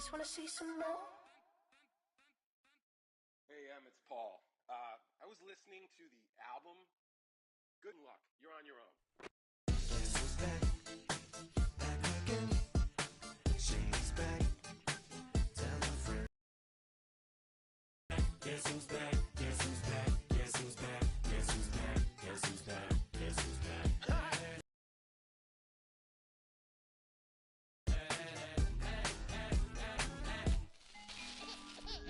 Ladies want to see some more? Hey, it's Paul. I was listening to the album. Good luck. You're on your own. Guess who's back? Back again. She's back. Tell a friend. Guess who's back? Guess who's back? Guess who's back? Guess who's back? Guess who's back? Guess who's back?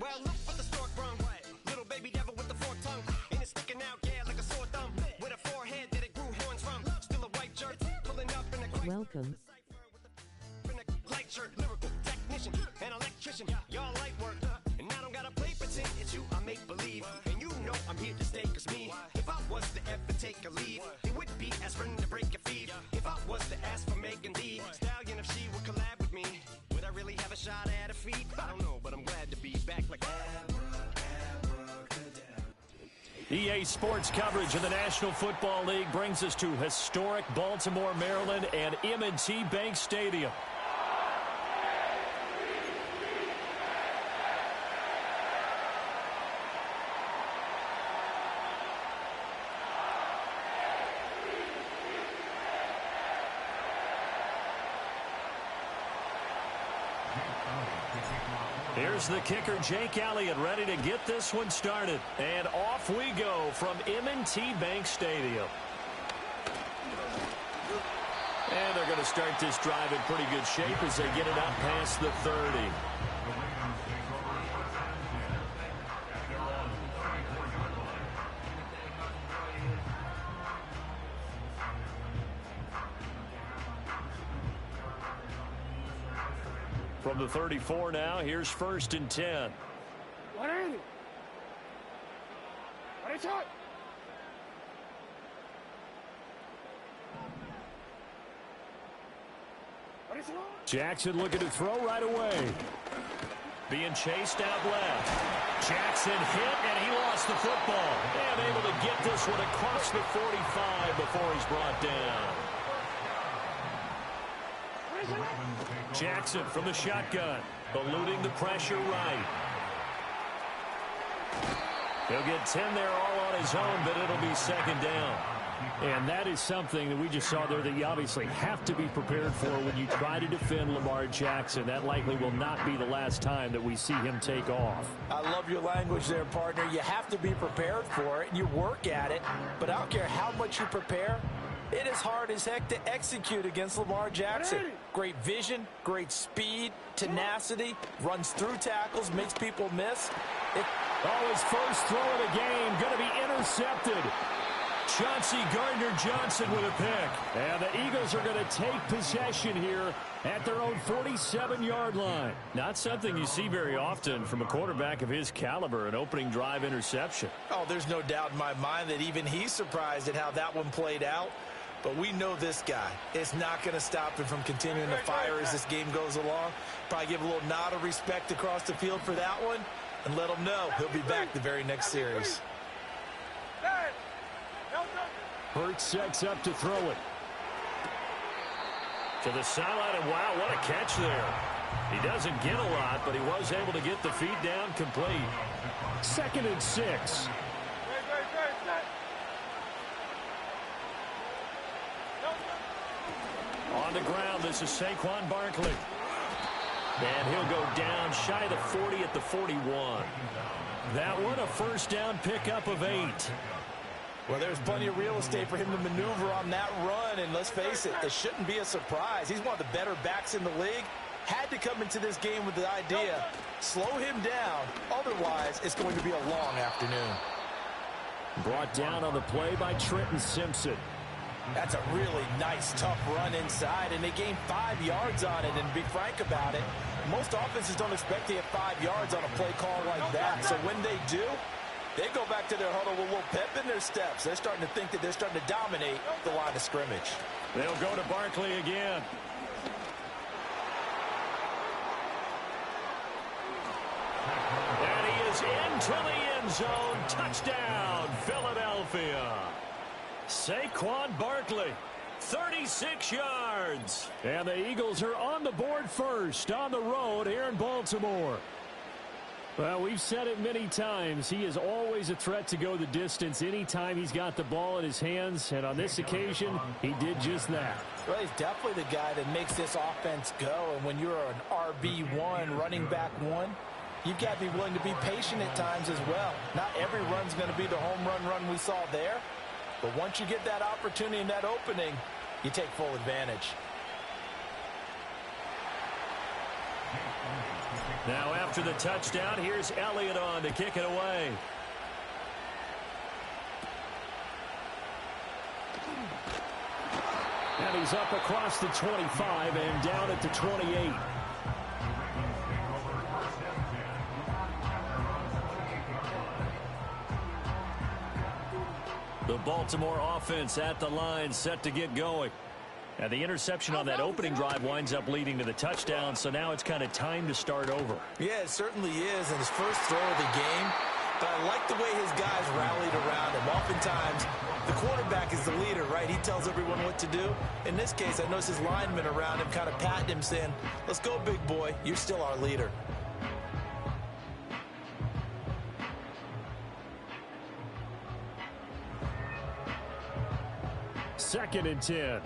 Well, look for the stork brung. Little baby devil with the forked tongue. And it's sticking out, yeah, like a sore thumb. With a forehead that it grew horns from. Still a white shirt, pulling up in a Welcome. In a light shirt, lyrical technician, an electrician. Y'all light work, and I don't gotta play pretend. It's you, I make believe. And you know I'm here to stay, cause me, if I was to ever take a lead, it would be aspirin to break your feet. If I was to ask for Megan Thee Stallion, if she would collab with me, would I really have a shot at her feet? I don't know, but I'm glad to be back like EA Sports coverage of the National Football League brings us to historic Baltimore, Maryland, and M&T Bank Stadium. Here's the kicker, Jake Elliott, ready to get this one started. And off we go from M&T Bank Stadium. And they're going to start this drive in pretty good shape as they get it out past the 30. From the 34 now, here's 1st and 10. Jackson looking to throw right away. Being chased out left. Jackson hit, and he lost the football. And able to get this one across the 45 before he's brought down. Jackson from the shotgun, eluding the pressure right. He'll get 10 there all on his own, but it'll be 2nd down. And that is something that we just saw there that you obviously have to be prepared for when you try to defend Lamar Jackson. That likely will not be the last time that we see him take off. I love your language there, partner. You have to be prepared for it, and you work at it. But I don't care how much you prepare, it is hard as heck to execute against Lamar Jackson. Great vision, great speed, tenacity, runs through tackles, makes people miss. His first throw of the game going to be intercepted. Chauncey Gardner-Johnson with a pick. And the Eagles are going to take possession here at their own 47-yard line. Not something you see very often from a quarterback of his caliber, an opening drive interception. Oh, there's no doubt in my mind that even he's surprised at how that one played out. But we know this guy. It's not going to stop him from continuing to fire as this game goes along. Probably give a little nod of respect across the field for that one and let him know he'll be back the very next series. Hurts sets up to throw it. To the sideline, and wow, what a catch there. He doesn't get a lot, but he was able to get the feet down complete. 2nd and 6. On the ground, this is Saquon Barkley. And he'll go down shy of the 40 at the 41. That one a 1st down pickup of 8. Well, there's plenty of real estate for him to maneuver on that run, and let's face it, it shouldn't be a surprise. He's one of the better backs in the league. Had to come into this game with the idea, slow him down, otherwise it's going to be a long afternoon. Brought down on the play by Trenton Simpson. That's a really nice, tough run inside, and they gained 5 yards on it, and to be frank about it, most offenses don't expect to get 5 yards on a play call like that, so when they do, they go back to their huddle with a little pep in their steps. They're starting to think that they're starting to dominate the line of scrimmage. They'll go to Barkley again. And he is into the end zone. Touchdown, Philadelphia. Saquon Barkley, 36 yards. And the Eagles are on the board first on the road here in Baltimore. Well, we've said it many times. He is always a threat to go the distance anytime he's got the ball in his hands. And on this occasion, he did just that. Well, he's definitely the guy that makes this offense go. And when you're an RB1, running back one, you've got to be willing to be patient at times as well. Not every run's going to be the home run we saw there. But once you get that opportunity and that opening, you take full advantage. Now after the touchdown, here's Elliott on to kick it away. And he's up across the 25 and down at the 28. The Baltimore offense at the line, set to get going. And the interception on that opening drive winds up leading to the touchdown, so now it's kind of time to start over. Yeah, it certainly is, and his first throw of the game. But I like the way his guys rallied around him. Oftentimes, the quarterback is the leader, right? He tells everyone what to do. In this case, I noticed his linemen around him kind of patting him, saying, let's go, big boy. You're still our leader. Second and 10.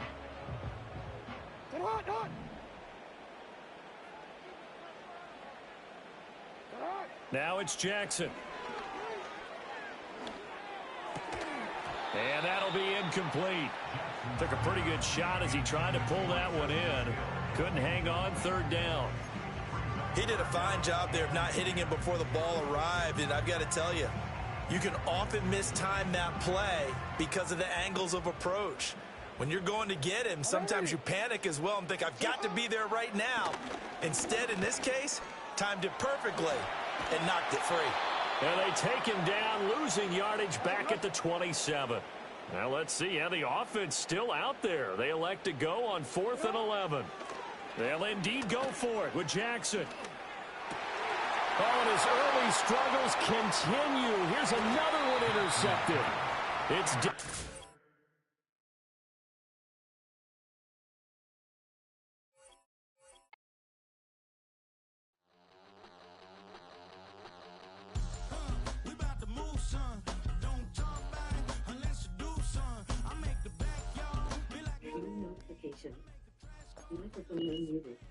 Now it's Jackson. And that'll be incomplete. Took a pretty good shot as he tried to pull that one in. Couldn't hang on, third down. He did a fine job there of not hitting him before the ball arrived, and I've got to tell you, you can often mistime that play because of the angles of approach. When you're going to get him, sometimes you panic as well and think, I've got to be there right now. Instead, in this case, timed it perfectly and knocked it free. And they take him down, losing yardage back at the 27. Now let's see how the offense still out there. They elect to go on 4th and 11. They'll indeed go for it with Jackson. Oh, and his early struggles continue. Here's another one intercepted. It's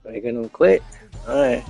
Making them click. All right.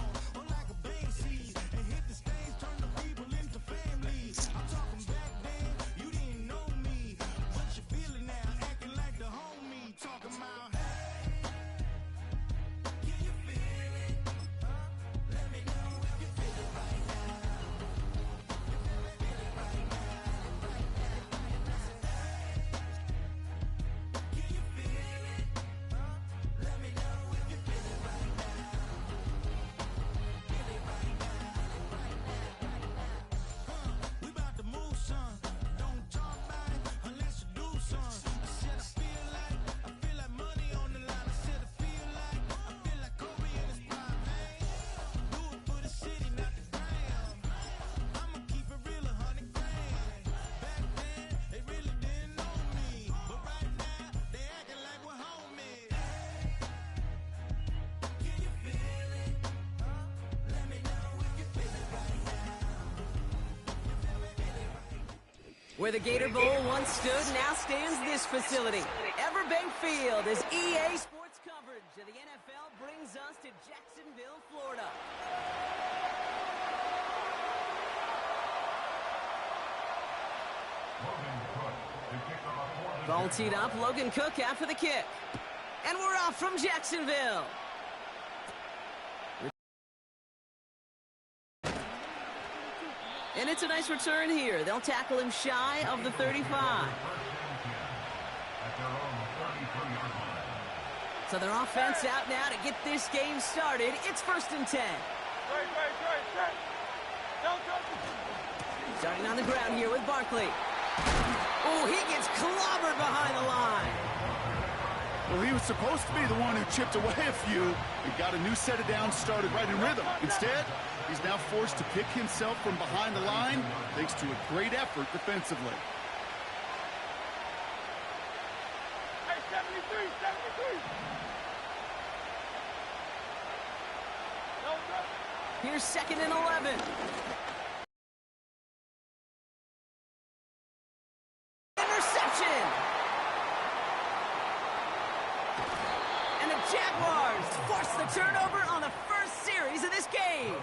Where the Gator Bowl once stood, now stands this facility. Everbank Field as EA Sports coverage of the NFL brings us to Jacksonville, Florida. Ball teed up, Logan Cook after the kick. And we're off from Jacksonville. And it's a nice return here. They'll tackle him shy of the 35. So their offense out now to get this game started. It's 1st and 10. Starting on the ground here with Barkley. Oh, he gets clobbered behind the line. Well, he was supposed to be the one who chipped away a few and got a new set of downs started right in rhythm. Instead, he's now forced to pick himself from behind the line thanks to a great effort defensively. Hey, 73. Here's 2nd and 11. Interception! And the Jaguars force the turnover on the first series of this game.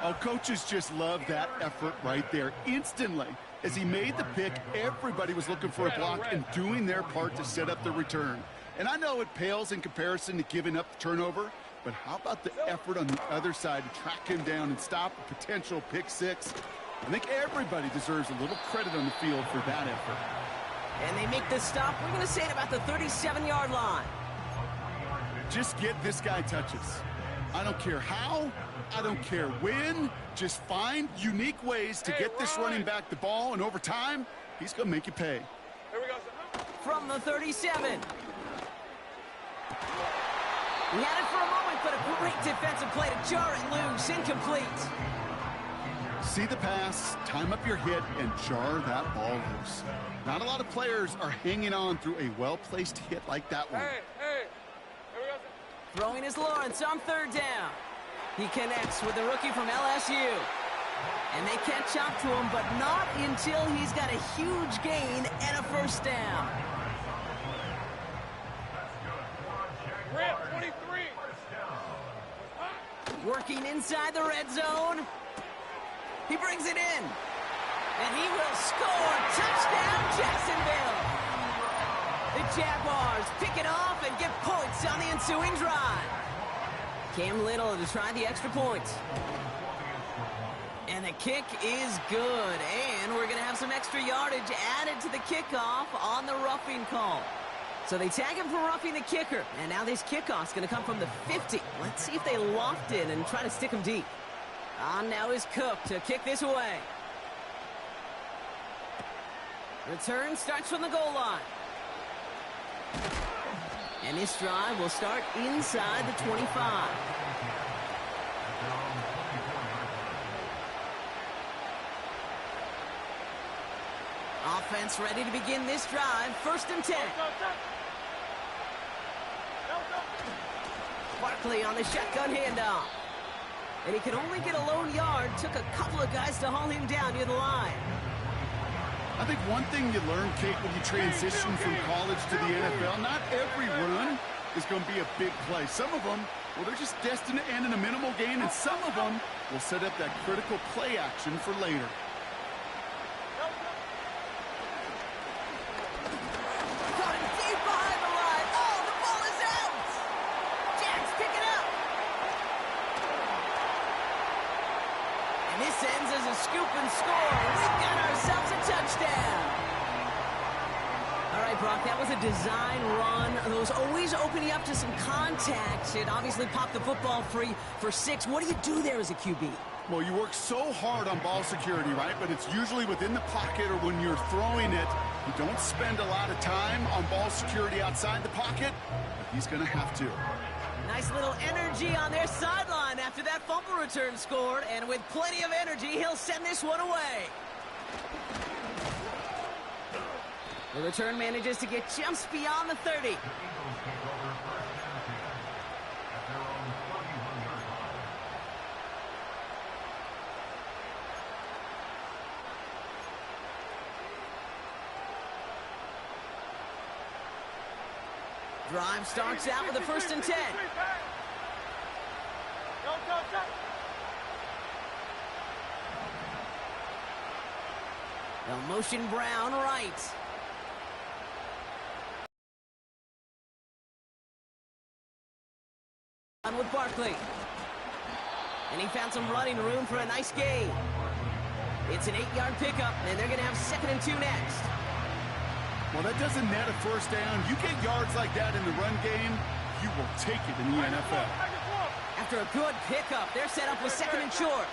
Oh, coaches just love that effort right there. Instantly, as he made the pick, everybody was looking for a block and doing their part to set up the return. And I know it pales in comparison to giving up the turnover, but how about the effort on the other side to track him down and stop a potential pick six? I think everybody deserves a little credit on the field for that effort. And they make the stop, we're going to say at about the 37-yard line. Just get this guy touches. I don't care how, I don't care when, just find unique ways to get this running back the ball, and over time, he's going to make you pay. Here we go. From the 37. He had it for a moment, but a great defensive play to jar it loose, incomplete. See the pass, time up your hit, and jar that ball loose. Not a lot of players are hanging on through a well-placed hit like that one. Hey, here we go. Throwing is Lawrence on 3rd down. He connects with the rookie from LSU. And they catch up to him, but not until he's got a huge gain and a 1st down. Grant, 23. Working inside the red zone. He brings it in. And he will score. Touchdown, Jacksonville. The Jaguars pick it off and get points on the ensuing drive. Cam Little to try the extra point. And the kick is good. And we're going to have some extra yardage added to the kickoff on the roughing call. So they tag him for roughing the kicker. And now this kickoff's going to come from the 50. Let's see if they loft in and try to stick him deep. On now is Cook to kick this away. Return starts from the goal line. And this drive will start inside the 25. Offense ready to begin this drive. 1st and 10. Barkley on the shotgun handoff. And he could only get a lone yard. Took a couple of guys to haul him down near the line. I think one thing you learn, Kate, when you transition from college to the NFL, not every run is going to be a big play. Some of them, well, they're just destined to end in a minimal gain, and some of them will set up that critical play action for later. Caught him deep behind the line. Oh, the ball is out. Jags pick it up. And this ends as a scoop and score. We've got ourselves a touchdown. All right, Brock, that was a design run. Those always open you up to some contact. It obviously popped the football free for 6. What do you do there as a QB? Well, you work so hard on ball security, right? But it's usually within the pocket or when you're throwing it. You don't spend a lot of time on ball security outside the pocket, but he's going to have to. Nice little energy on their sideline after that fumble return scored, and with plenty of energy, he'll send this one away. The return manages to get just beyond the 30. Drive starts out with a 1st and 10. They'll motion Brown right. On with Barkley. And he found some running room for a nice gain. It's an 8-yard pickup, and they're going to have 2nd and 2 next. Well, that doesn't net a 1st down. You get yards like that in the run game, you will take it in the NFL. After a good pickup, they're set up with 2nd and short.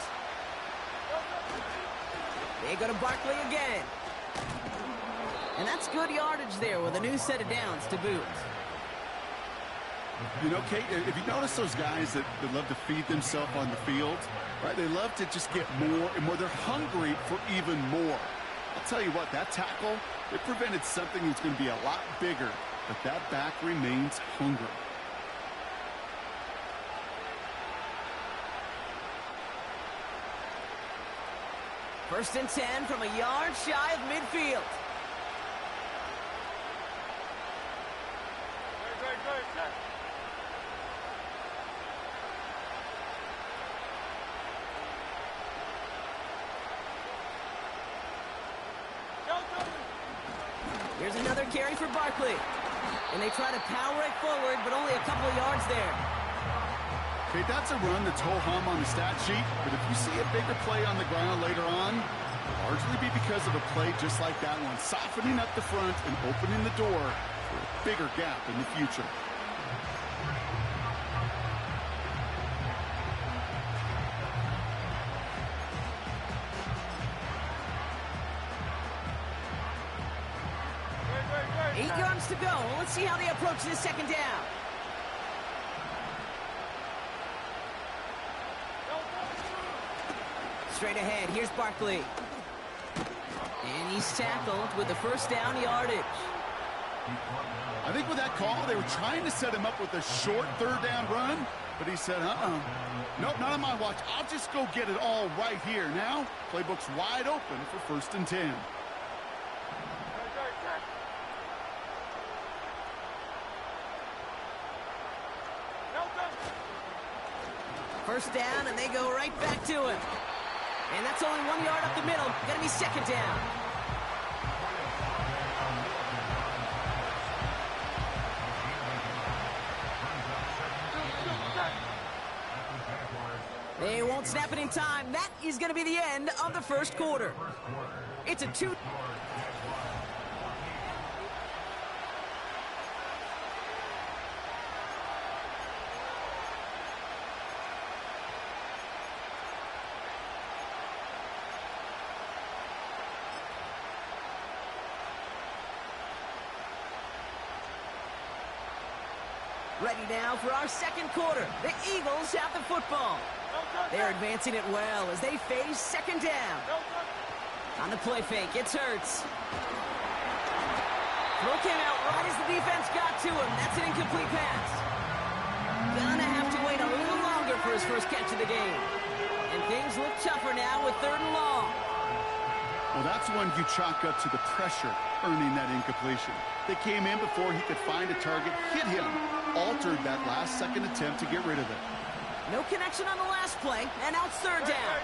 They go to Barkley again. And that's good yardage there with a new set of downs to boot. You know, Kate, if you notice those guys that love to feed themselves on the field, right? They love to just get more and more. They're hungry for even more. I'll tell you what, that tackle, it prevented something that's going to be a lot bigger but that back remains hungry. First and 10 from a yard shy of midfield. Here's another carry for Barkley. And they try to power it forward, but only a couple of yards there. Okay, that's a run that's ho-hum on the stat sheet, but if you see a bigger play on the ground later on, it'll largely be because of a play just like that one, softening up the front and opening the door for a bigger gap in the future. Eight yards to go. Let's see how they approach this second down. Straight ahead, here's Barkley. And he's tackled with the first down yardage. I think with that call, they were trying to set him up with a short third down run, but he said, nope, not on my watch. I'll just go get it all right here. Now, playbook's wide open for 1st and 10. First down, and they go right back to him. And that's only 1 yard up the middle. Gonna be second down. They won't snap it in time. That is gonna be the end of the first quarter. It's a 2. Ready now for our second quarter. The Eagles have the football. They're advancing it well as they face second down. On the play fake, it's Hurts. Throw came out right as the defense got to him. That's an incomplete pass. Gonna have to wait a little longer for his first catch of the game. And things look tougher now with 3rd and long. Well, that's one you chalk up to the pressure earning that incompletion. They came in before he could find a target, hit him, altered that last-second attempt to get rid of it. No connection on the last play, and now it's 3rd down.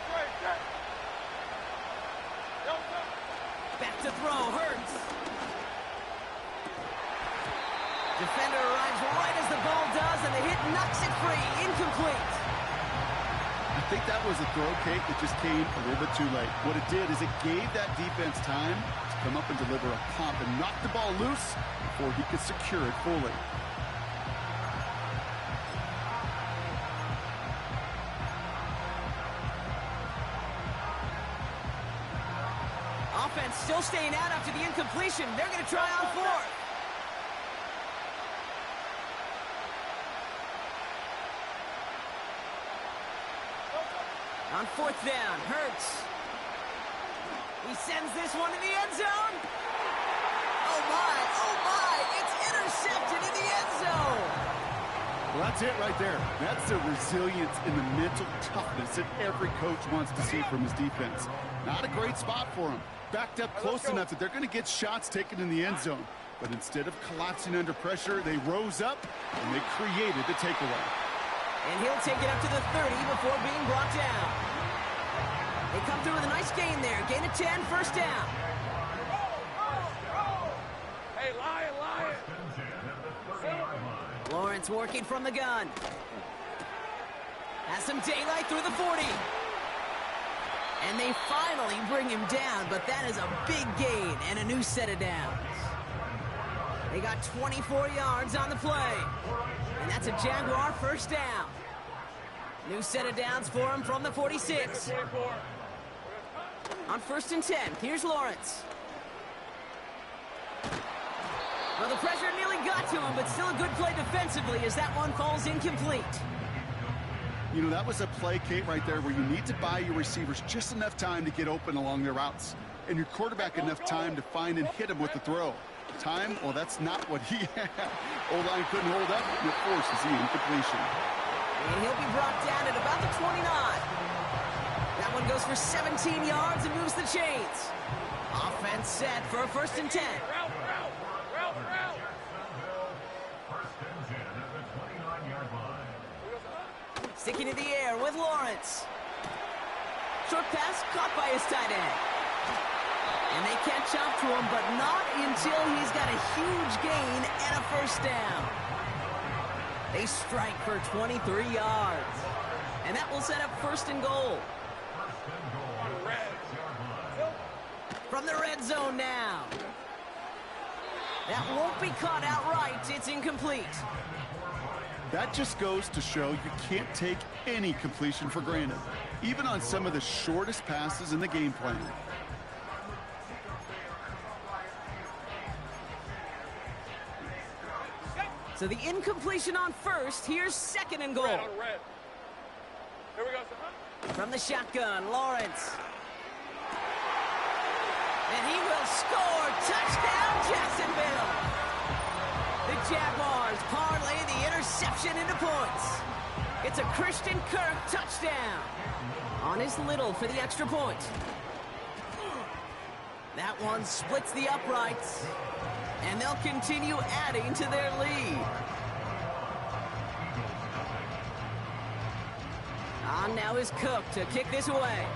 Back to throw, Hurts. Defender arrives right as the ball does, and the hit knocks it free. Incomplete. I think that was a throw, Kate, that just came a little bit too late. What it did is it gave that defense time to come up and deliver a pump and knock the ball loose before he could secure it fully. Offense still staying out after the incompletion. They're going to try on 4th. On 4th down, Hurts. He sends this one to the end zone. Oh my, it's intercepted in the end zone. Well, that's it right there. That's the resilience and the mental toughness that every coach wants to see from his defense. Not a great spot for him. Backed up close enough that they're going to get shots taken in the end zone. But instead of collapsing under pressure, they rose up and they created the takeaway. And he'll take it up to the 30 before being brought down. They come through with a nice gain there. Gain of 10, first down. Hey, Lion. Lawrence working from the gun. Has some daylight through the 40. And they finally bring him down, but that is a big gain and a new set of downs. They got 24 yards on the play. And that's a Jaguar first down. New set of downs for him from the 46. On 1st and 10, here's Lawrence. Well, the pressure nearly got to him, but still a good play defensively as that one falls incomplete. You know, that was a play, Kate, right there where you need to buy your receivers just enough time to get open along their routes and your quarterback enough time to find and hit him with the throw. Time, well, that's not what he had. O-line couldn't hold up, and it forces the incompletion. And he'll be brought down at about the 29. That one goes for 17 yards and moves the chains. Offense set for a 1st and 10. Route. Sticking in the air with Lawrence. Short pass caught by his tight end. And they catch up to him, but not until he's got a huge gain and a 1st down. They strike for 23 yards. And that will set up 1st and goal. From the red zone now. That won't be caught outright. It's incomplete. That just goes to show you can't take any completion for granted, even on some of the shortest passes in the game plan. So the incompletion on 1st. Here's 2nd and goal. Red. Here we go, sir. From the shotgun, Lawrence. And he will score. Touchdown, Jacksonville. The Jaguars parlay the interception into points. It's a Christian Kirk touchdown. On his Little for the extra point. That one splits the uprights. And they'll continue adding to their lead. On now is Cook to kick this away.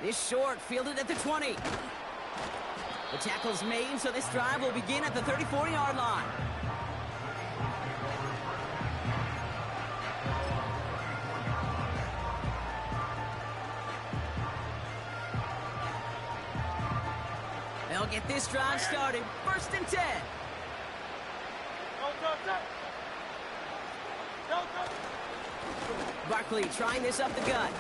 This short, fielded at the 20. The tackle's made, so this drive will begin at the 34-yard line. They'll get this drive started. 1st and 10. Barkley trying this up the gut.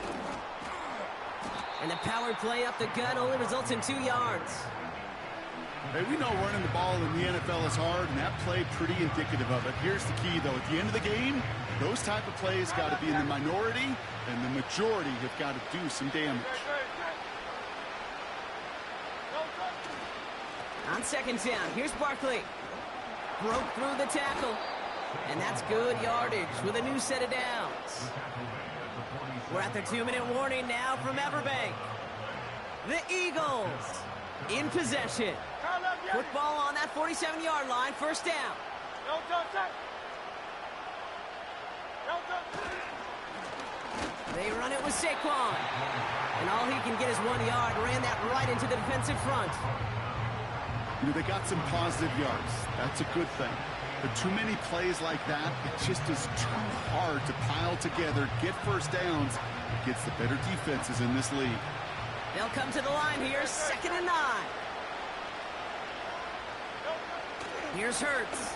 And the power play up the gut only results in 2 yards. Hey, we know running the ball in the NFL is hard, and that play pretty indicative of it. Here's the key, though. At the end of the game, those type of plays got to be in the minority, and the majority have got to do some damage. On 2nd down, here's Barkley. Broke through the tackle. And that's good yardage with a new set of downs. We're at the 2-minute warning now from Everbank. The Eagles in possession. Football on that 47-yard line, 1st down. They run it with Saquon. And all he can get is 1 yard. Ran that right into the defensive front. You know, they got some positive yards. That's a good thing. But too many plays like that, it just is too hard to pile together, get 1st downs, against the better defenses in this league. They'll come to the line here, 2nd and 9. Here's Hurts.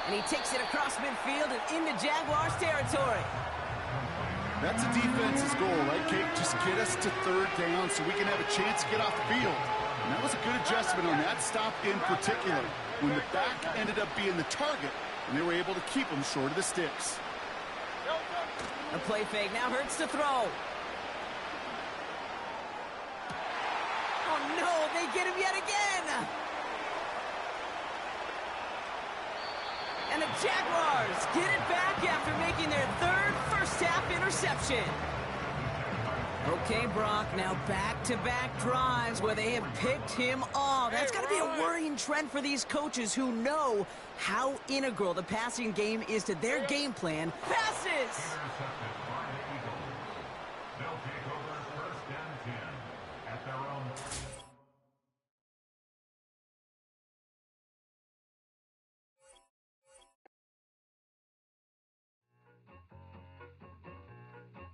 And he takes it across midfield and into Jaguars territory. That's a defense's goal, right, Kate? Just get us to 3rd down so we can have a chance to get off the field. And that was a good adjustment on that stop in particular, when the back ended up being the target, and they were able to keep him short of the sticks. A play fake, now Hurts to throw. Oh no, they get him yet again! And the Jaguars get it back after making their 3rd first-half interception. Okay, Brock, now back-to-back drives where they have picked him off. That's got to be a worrying trend for these coaches who know how integral the passing game is to their game plan. Passes!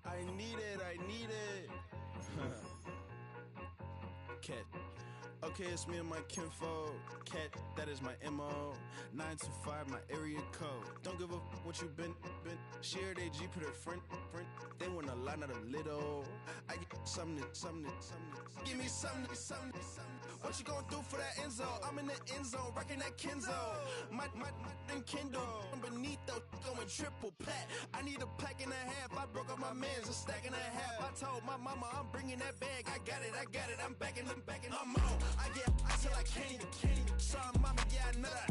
I need it. Cat. Okay, it's me and my kinfolk. Cat, that is my MO. 925, my area code. Don't give a what you been. Shared AG, put her friend. They want a lot, not a little. I get something. Give me something. What you gonna do for that end zone? I'm in the end zone, rocking that Kenzo. My Kindle. Beneath though, going triple plat. I need a pack and a half. I broke up my my mans, a stack and a half. I told my mama I'm bringing that bag. I got it, I'm backing, I'm on. I get till I can't even. Saw mama, yeah, nut.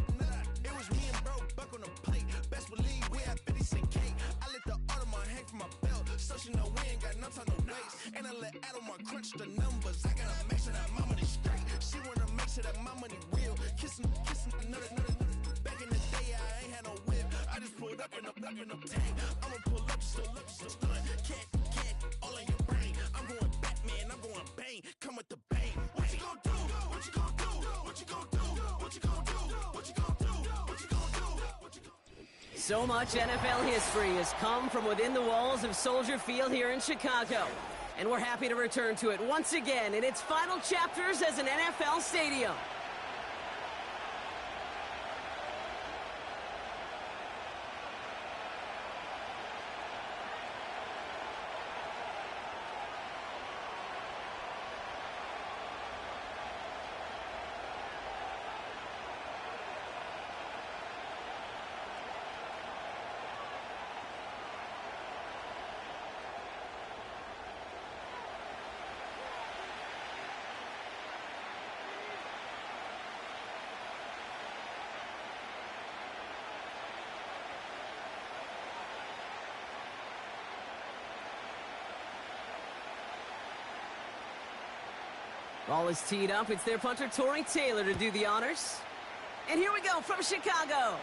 It was me and bro, buck on the plate. Best believe we had 50 cent cake. I let the Audemars hang from my belt, so she know we ain't got no time to waste. And I let Audemars crunch the numbers. I gotta make sure that my money straight. She wanna make sure that my money real. Kissing another. Back in the day, I ain't had no whip. I just pulled up in the tank. I'ma pull up just to stun. Can't, all in your brain. I'm going Batman, I'm going bang. Come with the bang. What you gonna do? What you gonna do? What you gonna do? What you gonna do? What you gonna do? What you gonna do? What you gonna do? So much NFL history has come from within the walls of Soldier Field here in Chicago. And we're happy to return to it once again in its final chapters as an NFL stadium. Ball is teed up. It's their punter, Tory Taylor, to do the honors. And here we go from Chicago.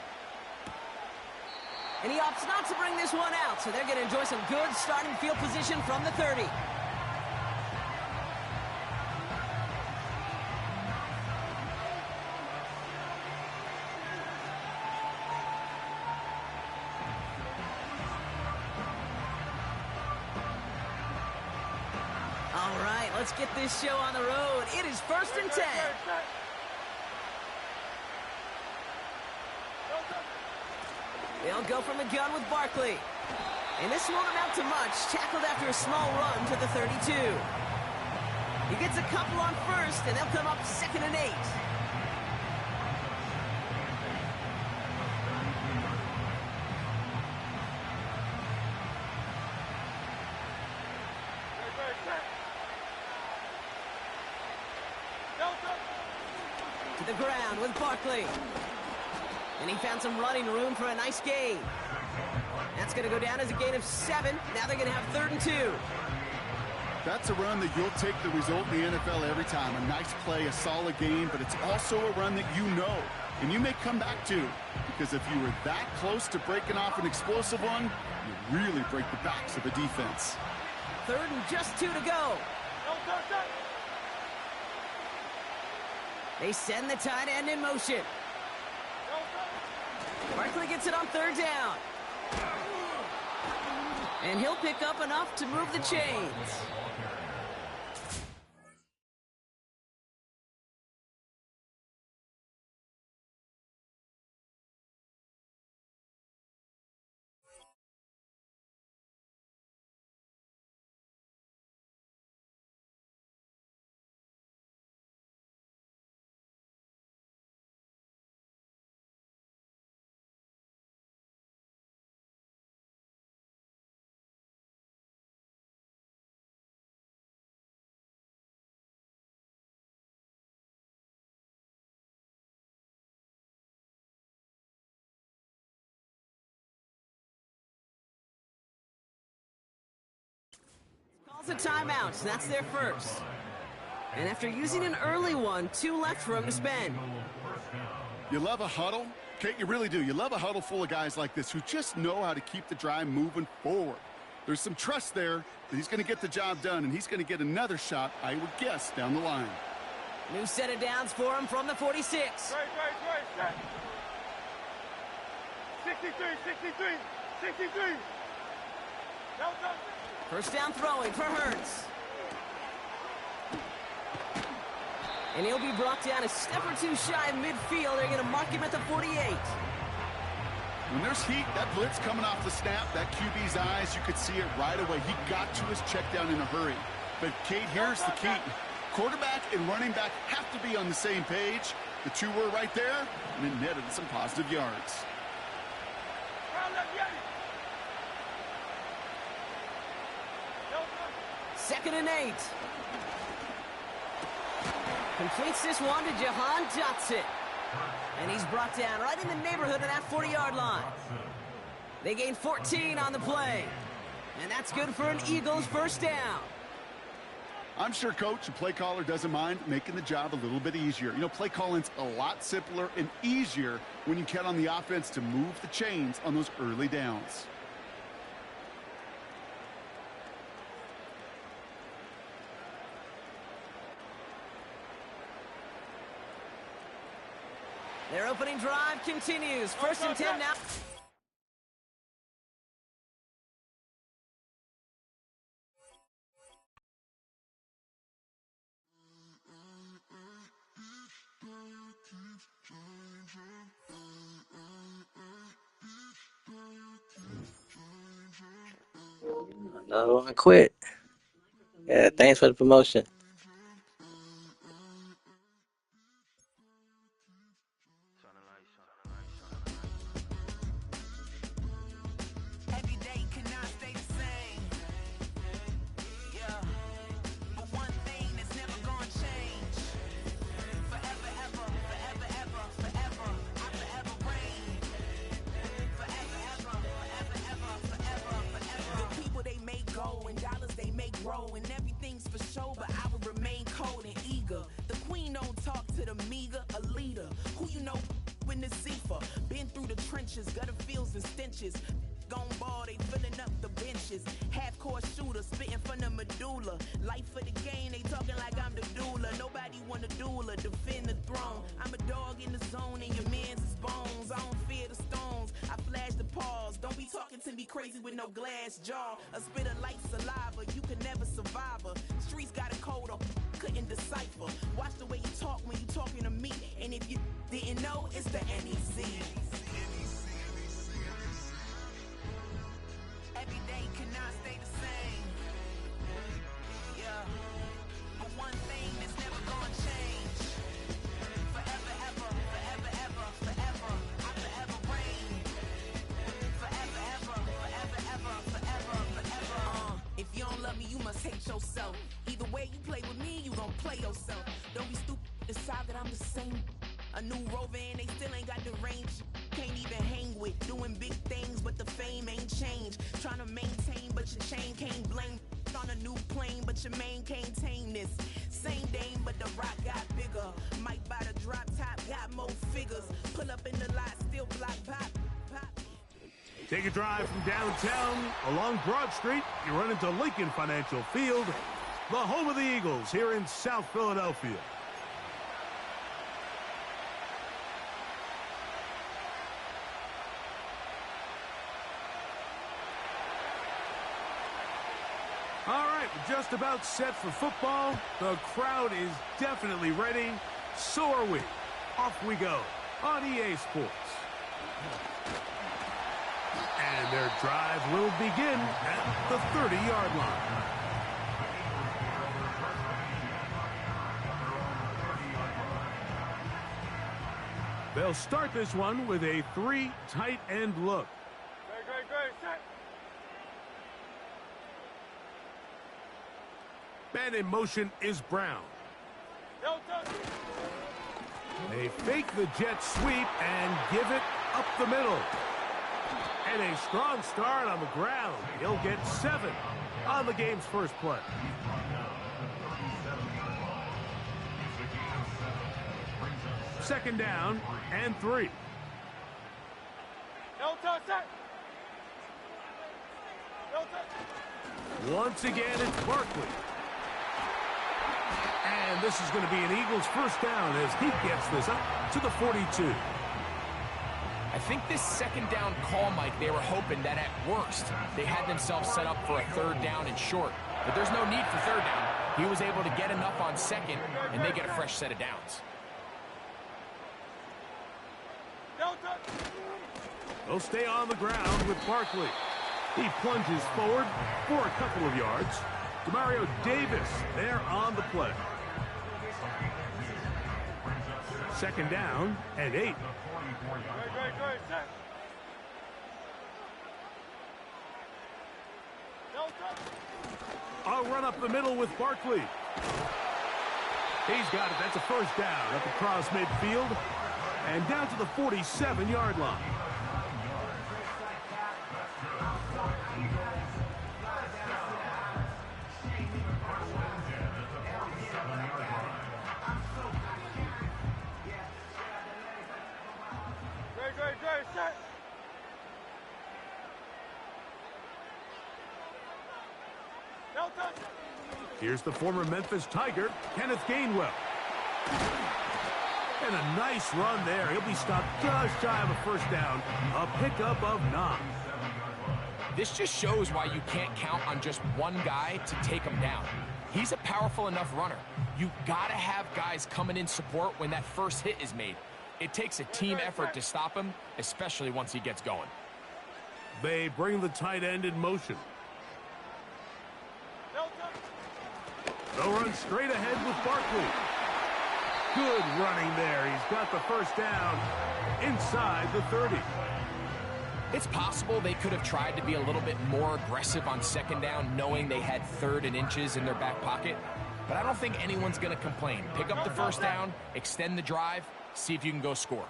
And he opts not to bring this one out, so they're going to enjoy some good starting field position from the 30. All right, let's get this show on the road. It is 1st and 10. They'll go from the gun with Barkley. And this won't amount to much. Tackled after a small run to the 32. He gets a couple on first, and they'll come up 2nd and 8. To the ground with Barkley. And he found some running room for a nice gain. That's going to go down as a gain of 7. Now they're going to have 3rd and 2. That's a run that you'll take the result in the NFL every time. A nice play, a solid gain, but it's also a run that you know, and you may come back to. Because if you were that close to breaking off an explosive one, you really break the backs of a defense. 3rd and just 2 to go. They send the tight end in motion. Barkley gets it on 3rd down. And he'll pick up enough to move the chains. Calls a timeout. That's their first. And after using an early one, 2 left for him to spend. You love a huddle? Okay, you really do. You love a huddle full of guys like this who just know how to keep the drive moving forward. There's some trust there that he's going to get the job done, and he's going to get another shot, I would guess, down the line. New set of downs for him from the 46. 63. First down throwing for Hurts. And he'll be brought down a step or 2 shy of midfield. They're going to mark him at the 48. When there's heat, that blitz coming off the snap, that QB's eyes, you could see it right away. He got to his check down in a hurry. But, Kate, here's the key. Quarterback and running back have to be on the same page. The two were right there, and it netted some positive yards. 2nd and 8. Completes this one to Jahan Dotson. And he's brought down right in the neighborhood of that 40-yard line. They gain 14 on the play. And that's good for an Eagles first down. I'm sure Coach, the play caller, doesn't mind making the job a little bit easier. You know, play calling's a lot simpler and easier when you count on the offense to move the chains on those early downs. Their opening drive continues. 1st and 10 now. Another one quit. Yeah, thanks for the promotion. Every day cannot stay the same. Yeah. But one thing that's never gonna change. Forever, ever, forever, ever, forever. I forever reign. Forever, ever, forever, ever, forever, forever. The people they make go and dollars they make grow. And everything's for show, but I will remain cold and eager. The queen don't talk to the meager, a leader. Who you know when the Zephyr. Been through the trenches, gutter fields and stenches. Gone ball, they filling up the benches. Half-court shooter, spitting from the medulla. Life for the game, they talking like I'm the doula. Nobody want a doula, defend the throne. I'm a dog in the zone, and your man's is bones. I don't fear the stones, I flash the paws. Don't be talking to me crazy with no glass jaw. A spit of light saliva, you can never survive her. Streets got a code up, couldn't decipher. Watch the way you talk when you talking to me. And if you didn't know, it's the NEC. Every day cannot stay the same. Yeah. But one thing that's never gonna change. Forever, ever, forever, ever, forever. I forever reign. Forever, ever, forever, ever, forever, forever. If you don't love me, you must hate yourself. Either way you play with me, you gon' play yourself. Don't be stupid, decide that I'm the same. A new rover and they still ain't got the range. Can't even hang with, doing big things, but the fame ain't changed. Trying to maintain, but your chain can't blame. On a new plane, but your main can't tame this. Same dame, but the rock got bigger. Might buy the drop top, got more figures. Pull up in the lot, still block pop, pop. Take a drive from downtown along Broad Street. You run into Lincoln Financial Field, the home of the Eagles here in South Philadelphia. All right, we're just about set for football. The crowd is definitely ready. So are we. Off we go on EA Sports. And their drive will begin at the 30-yard line. They'll start this one with a 3 tight end look. Set. Man in motion is Brown. They fake the jet sweep and give it up the middle. And a strong start on the ground. He'll get 7 on the game's first play. Second down and 3. Once again, it's Barkley. And this is going to be an Eagles first down as he gets this up to the 42. I think this second down call, Mike, they were hoping that at worst they had themselves set up for a 3rd down and short. But there's no need for 3rd down. He was able to get enough on 2nd, and they get a fresh set of downs. They'll stay on the ground with Barkley. He plunges forward for a couple of yards. Demario Davis there on the play. Second down and 8. A run up the middle with Barkley. He's got it. That's a first down up across midfield and down to the 47-yard line. Here's the former Memphis Tiger, Kenneth Gainwell. And a nice run there. He'll be stopped just shy of a first down. A pickup of 9. This just shows why you can't count on just one guy to take him down. He's a powerful enough runner. You gotta have guys coming in support when that first hit is made. It takes a team effort to stop him, especially once he gets going. They bring the tight end in motion. They'll run straight ahead with Barkley. Good running there. He's got the first down inside the 30. It's possible they could have tried to be a little bit more aggressive on second down, knowing they had 3rd and inches in their back pocket. But I don't think anyone's going to complain. Pick up the first down, extend the drive, see if you can go score.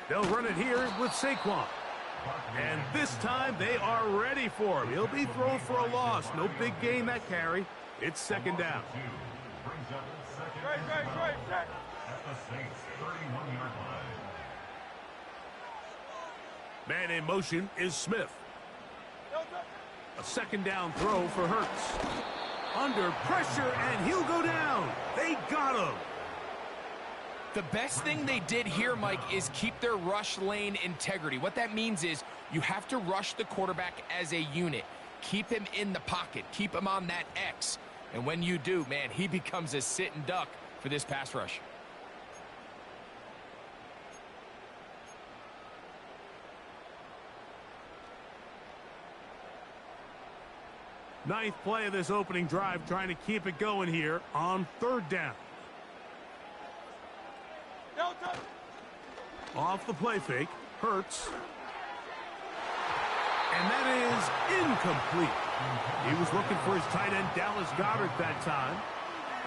They'll run it here with Saquon. And this time they are ready for him. He'll be thrown for a loss. No big gain that carry. It's second down. Man in motion is Smith. A second down throw for Hurts. Under pressure, and he'll go down. They got him. The best thing they did here, Mike, is keep their rush lane integrity. What that means is you have to rush the quarterback as a unit. Keep him in the pocket. Keep him on that X. And when you do, man, he becomes a sitting duck for this pass rush. Ninth play of this opening drive, trying to keep it going here on 3rd down. Off the play fake, Hurts. And that is incomplete. He was looking for his tight end, Dallas Goedert, that time.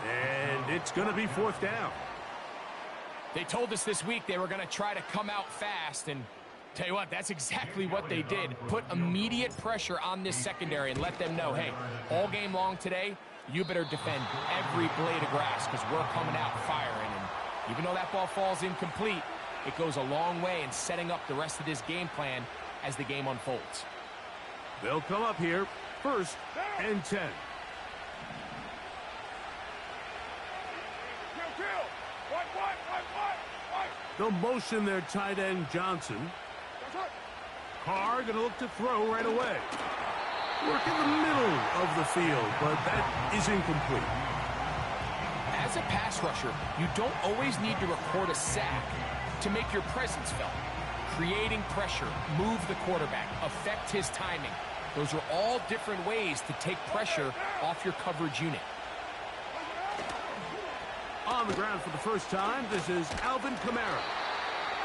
And it's going to be 4th down. They told us this week they were going to try to come out fast, and tell you what, that's exactly what they did. Put immediate pressure on this secondary and let them know, hey, all game long today, you better defend every blade of grass because we're coming out firing. And even though that ball falls incomplete, it goes a long way in setting up the rest of this game plan as the game unfolds. They'll come up here, 1st and 10. They'll motion their tight end, Johnson. Carr going to look to throw right away. Work in the middle of the field, but that is incomplete. As a pass rusher, you don't always need to record a sack to make your presence felt. Creating pressure, move the quarterback, affect his timing. Those are all different ways to take pressure off your coverage unit. On the ground for the first time, this is Alvin Kamara.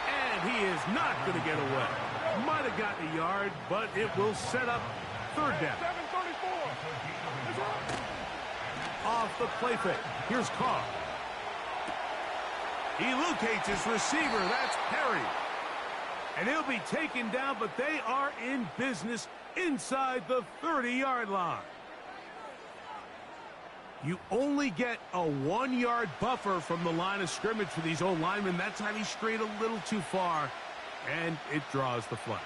And he is not going to get away. Might have gotten a yard, but it will set up 3rd down. Off the play fake. Here's Carr. He locates his receiver. That's Perry. And he'll be taken down, but they are in business inside the 30-yard line. You only get a 1-yard buffer from the line of scrimmage for these old linemen. That time he strayed a little too far, and it draws the flag.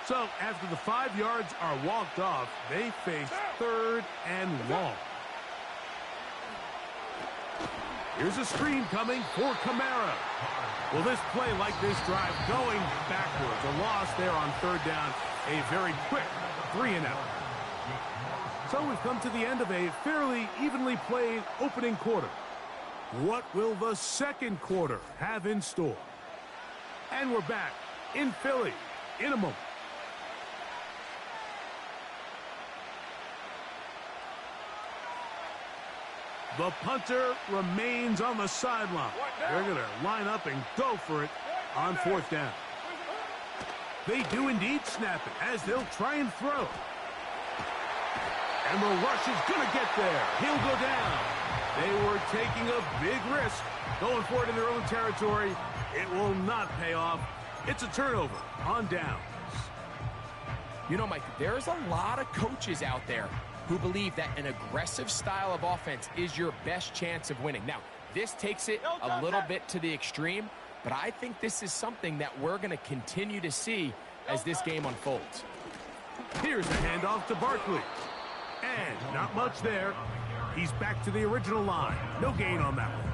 So after the 5 yards are walked off, they face 3rd and long. Here's a screen coming for Kamara. Well, this play, like this drive, going backwards. A loss there on 3rd down. A very quick 3-and-out. So we've come to the end of a fairly evenly played opening quarter. What will the second quarter have in store? And we're back in Philly in a moment. The punter remains on the sideline. They're going to line up and go for it on 4th down. They do indeed snap it as they'll try and throw. And the rush is going to get there. He'll go down. They were taking a big risk going for it in their own territory. It will not pay off. It's a turnover on downs. You know, Mike, there's a lot of coaches out there who believe that an aggressive style of offense is your best chance of winning. Now, this takes it a little bit to the extreme, but I think this is something that we're going to continue to see as this game unfolds. Here's the handoff to Barkley. And not much there. He's back to the original line. No gain on that one.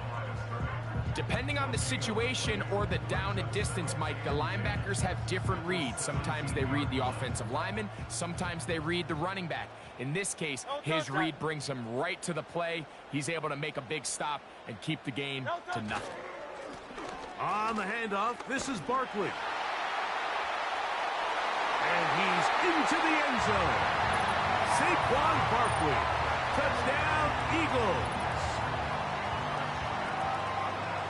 Depending on the situation or the down and distance, Mike, the linebackers have different reads. Sometimes they read the offensive lineman. Sometimes they read the running back. In this case, his read brings him right to the play. He's able to make a big stop and keep the gain to nothing. On the handoff, this is Barkley. And he's into the end zone. Saquon Barkley. Touchdown, Eagles.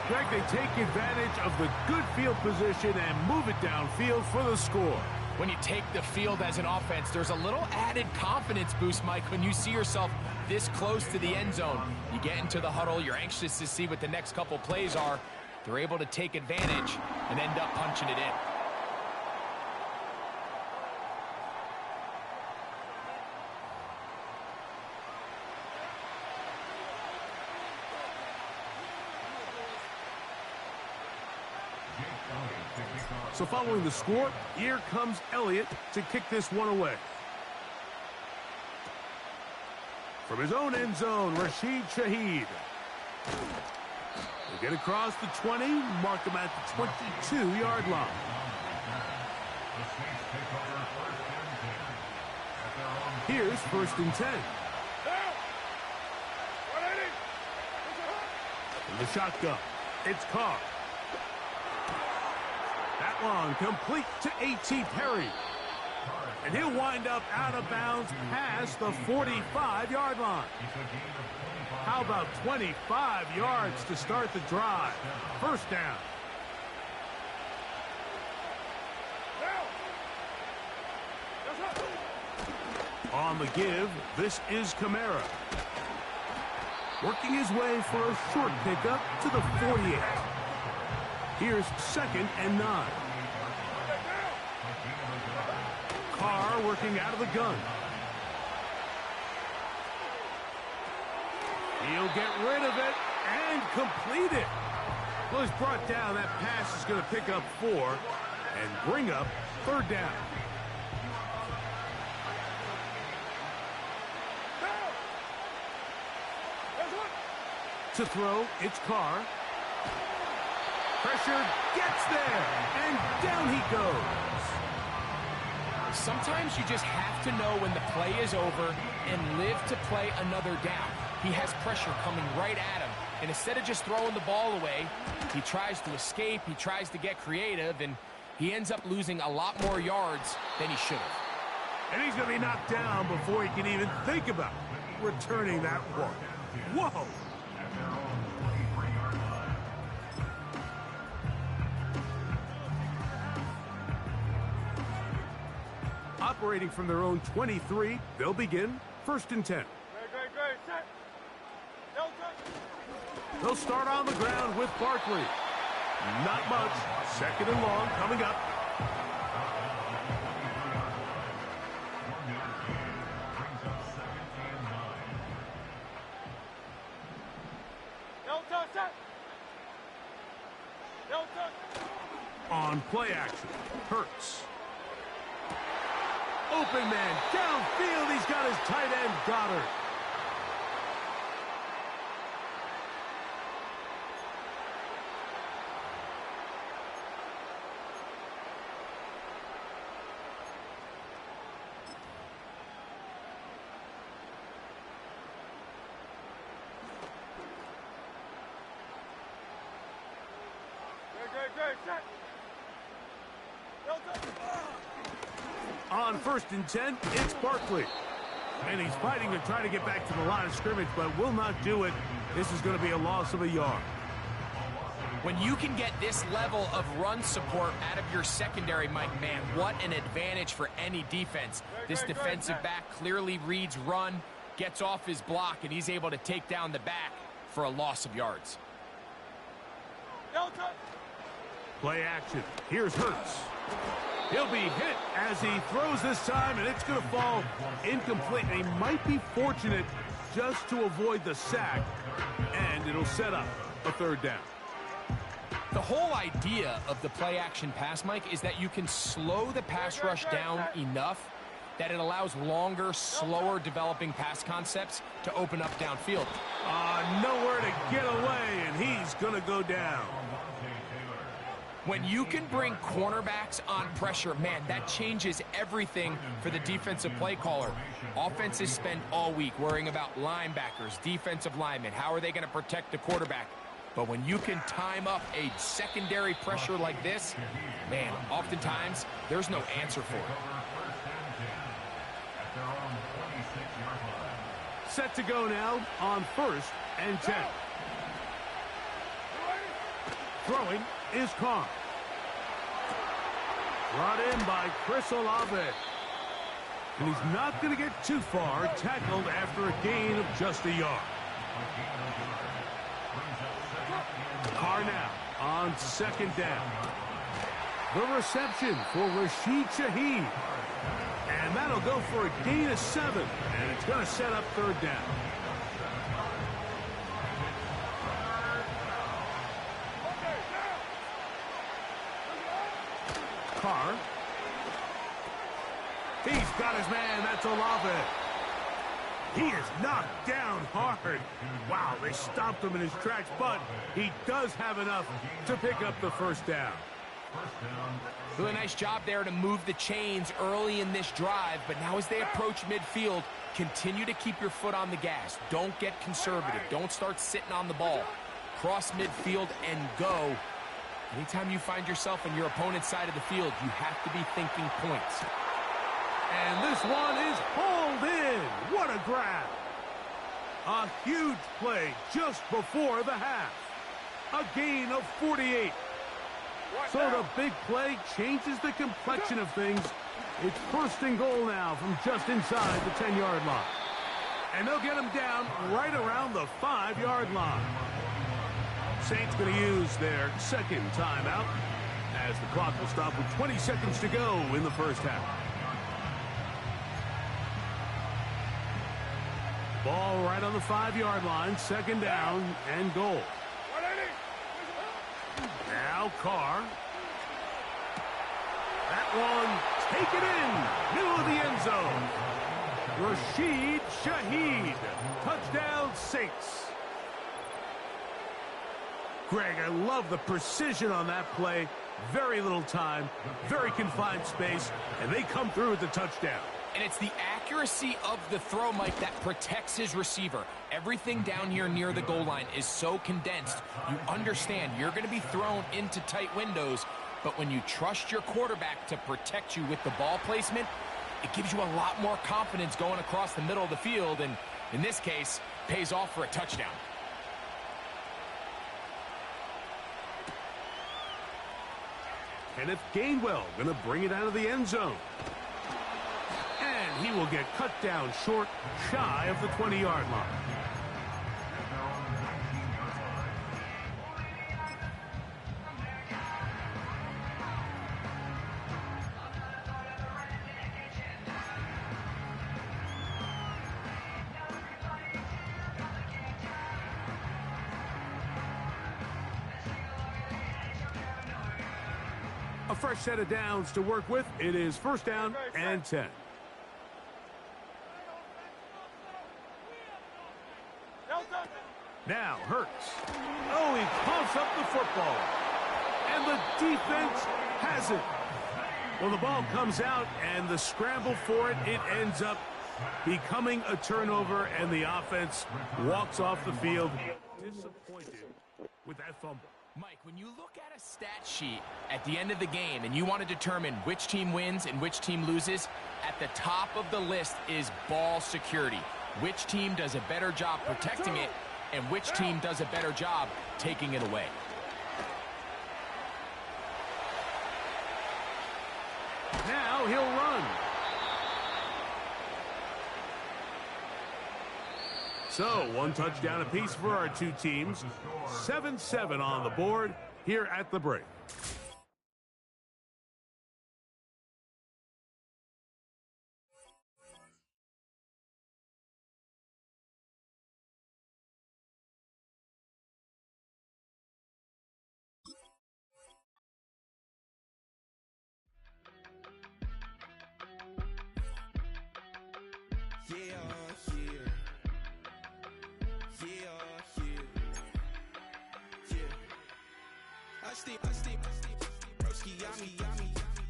Greg, they take advantage of the good field position and move it downfield for the score. When you take the field as an offense, there's a little added confidence boost, Mike, when you see yourself this close to the end zone. You get into the huddle, you're anxious to see what the next couple plays are. They're able to take advantage and end up punching it in. So following the score, here comes Elliott to kick this one away. From his own end zone, Rashid Shaheed. They get across the 20, mark him at the 22-yard line. Here's 1st and 10. In the shotgun, it's Carr. That one complete to A.T. Perry. And he'll wind up out of bounds past the 45-yard line. How about 25 yards to start the drive? 1st down. On the give, this is Kamara. Working his way for a short pickup to the 48. Here's 2nd and 9. Carr working out of the gun. He'll get rid of it and complete it. Well, he's brought down. That pass is going to pick up 4 and bring up 3rd down. To throw, it's Carr. Pressure gets there, and down he goes. Sometimes you just have to know when the play is over and live to play another down. He has pressure coming right at him, and instead of just throwing the ball away, he tries to escape, he tries to get creative, and he ends up losing a lot more yards than he should have. And he's going to be knocked down before he can even think about returning that one. Whoa! Operating from their own 23, they'll begin 1st and 10. They'll start on the ground with Barkley. Not much. 2nd and long coming up. On play action, Hurts. Open man, downfield, he's got his tight end, Goddard. On 1st and 10, it's Barkley. And he's fighting to try to get back to the line of scrimmage, but will not do it. This is going to be a loss of a yard. When you can get this level of run support out of your secondary, Mike, man, what an advantage for any defense. This defensive back clearly reads run, gets off his block, and he's able to take down the back for a loss of yards. Play action. Here's Hurts. He'll be hit as he throws this time, and it's going to fall incomplete. And he might be fortunate just to avoid the sack, and it'll set up a third down. The whole idea of the play-action pass, Mike, is that you can slow the pass rush down enough that it allows longer, slower developing pass concepts to open up downfield. Nowhere to get away, and he's going to go down. When you can bring cornerbacks on pressure, man, that changes everything for the defensive play caller. Offenses spend all week worrying about linebackers, defensive linemen. How are they going to protect the quarterback? But when you can time up a secondary pressure like this, man, oftentimes there's no answer for it. Set to go now on 1st and 10. Throwing is Carr. Brought in by Chris Olave. And he's not going to get too far, tackled after a gain of just a yard. Carr now on 2nd down. The reception for Rashid Shaheed. And that'll go for a gain of 7. And it's going to set up 3rd down. Carr. He's got his man. That's Olave. He is knocked down hard. Wow, they stopped him in his tracks, but he does have enough to pick up the 1st down. Really nice job there to move the chains early in this drive, but now as they approach midfield, continue to keep your foot on the gas. Don't get conservative. Don't start sitting on the ball. Cross midfield and go. Anytime you find yourself on your opponent's side of the field, you have to be thinking points. And this one is hauled in. What a grab. A huge play just before the half. A gain of 48. So the big play changes the complexion of things. It's 1st and goal now from just inside the 10-yard line. And they'll get him down right around the 5-yard line. Saints going to use their 2nd timeout as the clock will stop with 20 seconds to go in the 1st half. Ball right on the 5-yard line, 2nd down and goal. Now Carr. That one taken in, middle of the end zone. Rashid Shaheed, touchdown Saints. Greg, I love the precision on that play. Very little time, very confined space, and they come through with the touchdown. And it's the accuracy of the throw, Mike, that protects his receiver. Everything down here near the goal line is so condensed. You understand you're going to be thrown into tight windows, but when you trust your quarterback to protect you with the ball placement, it gives you a lot more confidence going across the middle of the field, and in this case, pays off for a touchdown. Kenneth Gainwell going to bring it out of the end zone. And he will get cut down short, shy of the 20-yard line. A fresh set of downs to work with. It is 1st down and 10. Now Hurts. Oh, he pumps up the football. And the defense has it. Well, the ball comes out, and the scramble for it, it ends up becoming a turnover, and the offense walks off the field disappointed with that fumble. Mike, when you look at a stat sheet at the end of the game and you want to determine which team wins and which team loses, at the top of the list is ball security. Which team does a better job protecting it, and which team does a better job taking it away. Now he'll run. So, one touchdown apiece for our two teams. 7-7 on the board here at the break.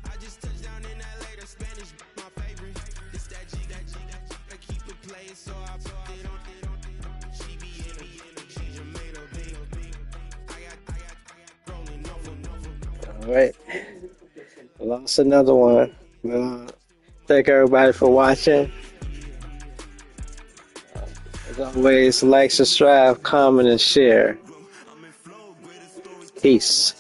I just touched down in LA, the Spanish, my favorite. This that G, I keep it playing, so I put it on. She be in the she just made a big. I got rolling over. All right. Lost another one. Thank everybody for watching. As always, like, subscribe, comment, and share. Peace.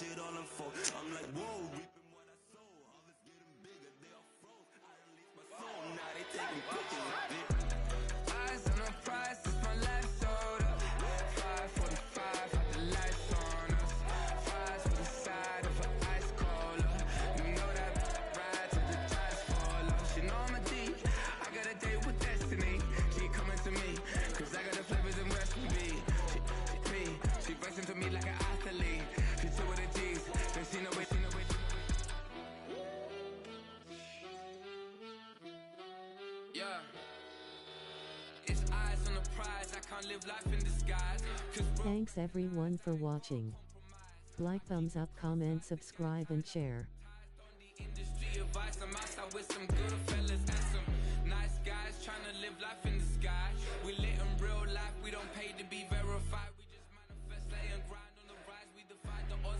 Thanks everyone for watching. Like, thumbs up, comment, subscribe, and share.